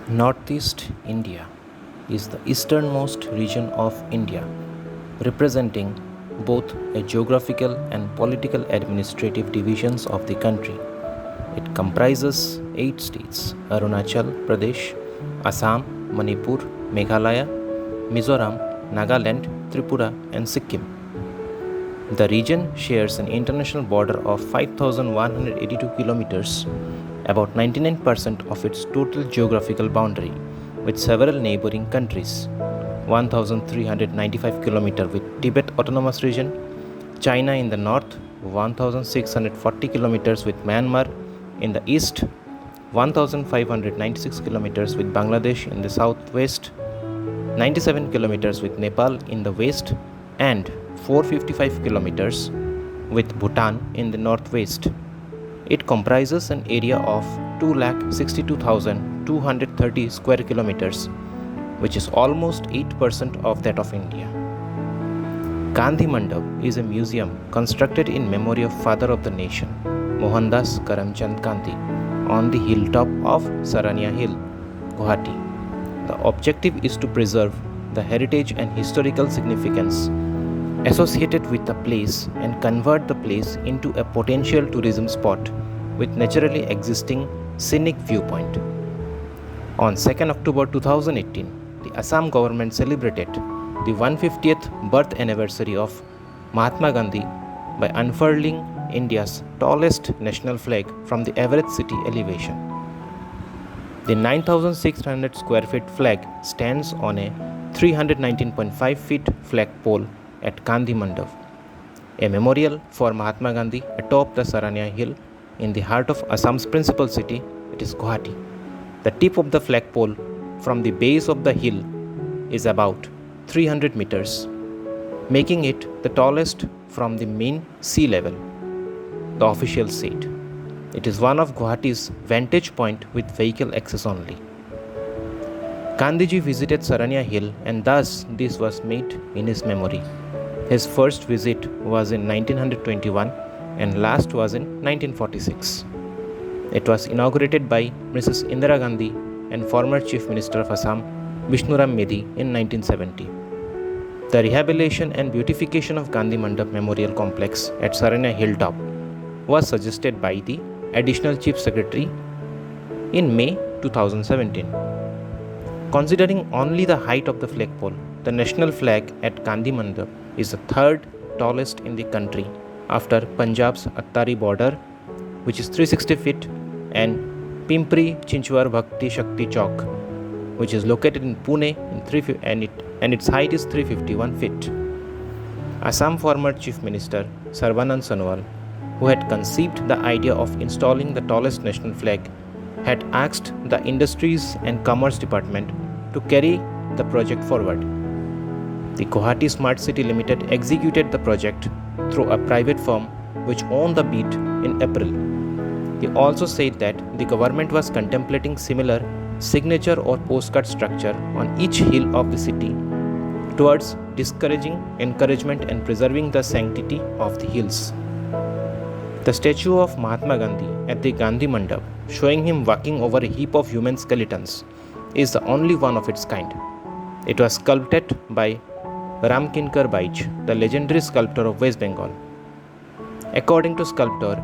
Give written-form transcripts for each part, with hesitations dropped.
Northeast India is the easternmost region of India, representing both a geographical and political administrative divisions of the country. It comprises 8 states: Arunachal Pradesh, Assam, Manipur, Meghalaya, Mizoram, Nagaland, Tripura, and Sikkim. The region shares an international border of 5,182 kilometers, about 99% of its total geographical boundary, with several neighboring countries: 1,395 kilometers with Tibet Autonomous Region, China in the north, 1,640 kilometers with Myanmar in the east, 1,596 kilometers with Bangladesh in the southwest, 97 kilometers with Nepal in the west, and 455 kilometers with Bhutan in the northwest. It comprises an area of 2,62,230 square kilometers, which is almost 8% of that of India. Gandhi Mandap is a museum constructed in memory of Father of the Nation, Mohandas Karamchand Gandhi, on the hilltop of Sarania Hill, Guwahati. The objective is to preserve the heritage and historical significance associated with the place and convert the place into a potential tourism spot with naturally existing scenic viewpoint. On 2nd October 2018, the Assam government celebrated the 150th birth anniversary of Mahatma Gandhi by unfurling India's tallest national flag from the Everest city elevation. The 9,600 square feet flag stands on a 319.5 feet flagpole at Gandhi Mandap, a memorial for Mahatma Gandhi atop the Sarania Hill in the heart of Assam's principal city, it is Guwahati. The tip of the flagpole from the base of the hill is about 300 meters, making it the tallest from the mean sea level, the officials said. It is one of Guwahati's vantage point with vehicle access only. Gandhiji visited Sarania Hill and thus this was made in his memory. His first visit was in 1921 and last was in 1946. It was inaugurated by Mrs. Indira Gandhi and former Chief Minister of Assam, Vishnuram Medhi in 1970. The rehabilitation and beautification of Gandhi Mandap Memorial Complex at Sarania Hilltop was suggested by the Additional Chief Secretary in May 2017. Considering only the height of the flagpole, the national flag at Gandhi Mandap is the third tallest in the country after Punjab's Attari border, which is 360 feet, and Pimpri Chinchwad Bhakti Shakti Chowk, which is located in Pune and its height is 351 feet. Assam former Chief Minister Sarbanand Sonowal, who had conceived the idea of installing the tallest national flag, had asked the Industries and Commerce Department to carry the project forward. The Guwahati Smart City Limited executed the project through a private firm which won the bid in April. He also said that the government was contemplating similar signature or postcard structure on each hill of the city towards discouraging encouragement and preserving the sanctity of the hills. The statue of Mahatma Gandhi at the Gandhi Mandap, showing him walking over a heap of human skeletons, is the only one of its kind. It was sculpted by Ramkinkar Baij, the legendary sculptor of West Bengal. According to sculptor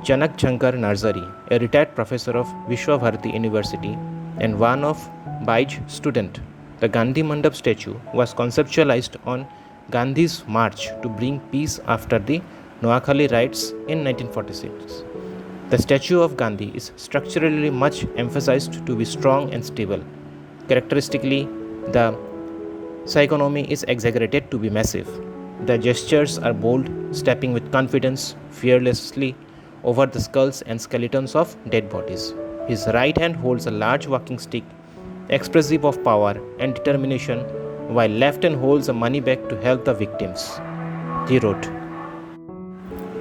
Janak Shankar Narzari, a retired professor of Vishwa Bharati University and one of Baij's students, the Gandhi Mandap statue was conceptualized on Gandhi's march to bring peace after the Noakhali riots in 1946. The statue of Gandhi is structurally much emphasized to be strong and stable. Characteristically, the physiognomy is exaggerated to be massive. The gestures are bold, stepping with confidence, fearlessly over the skulls and skeletons of dead bodies. His right hand holds a large walking stick, expressive of power and determination, while left hand holds a money bag to help the victims. He wrote,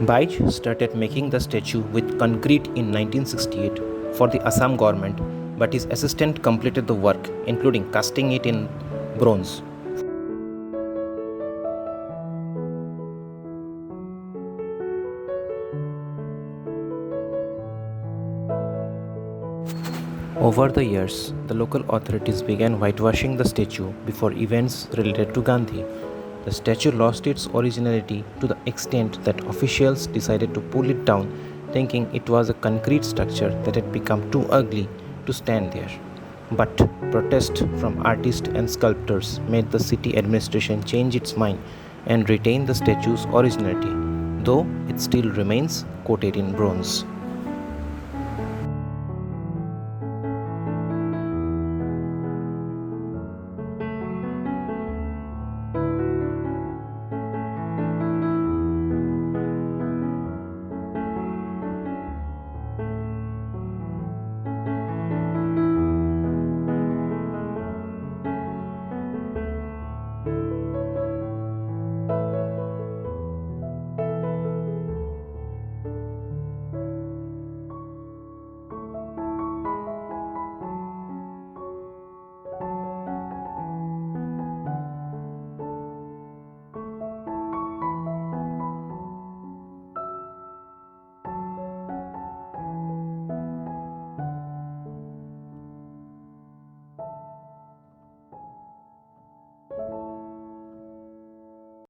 Baij started making the statue with concrete in 1968 for the Assam government, but his assistant completed the work, including casting it in bronze. Over the years, the local authorities began whitewashing the statue before events related to Gandhi. The statue lost its originality to the extent that officials decided to pull it down, thinking it was a concrete structure that had become too ugly to stand there. But protest from artists and sculptors made the city administration change its mind and retain the statue's originality, though it still remains coated in bronze.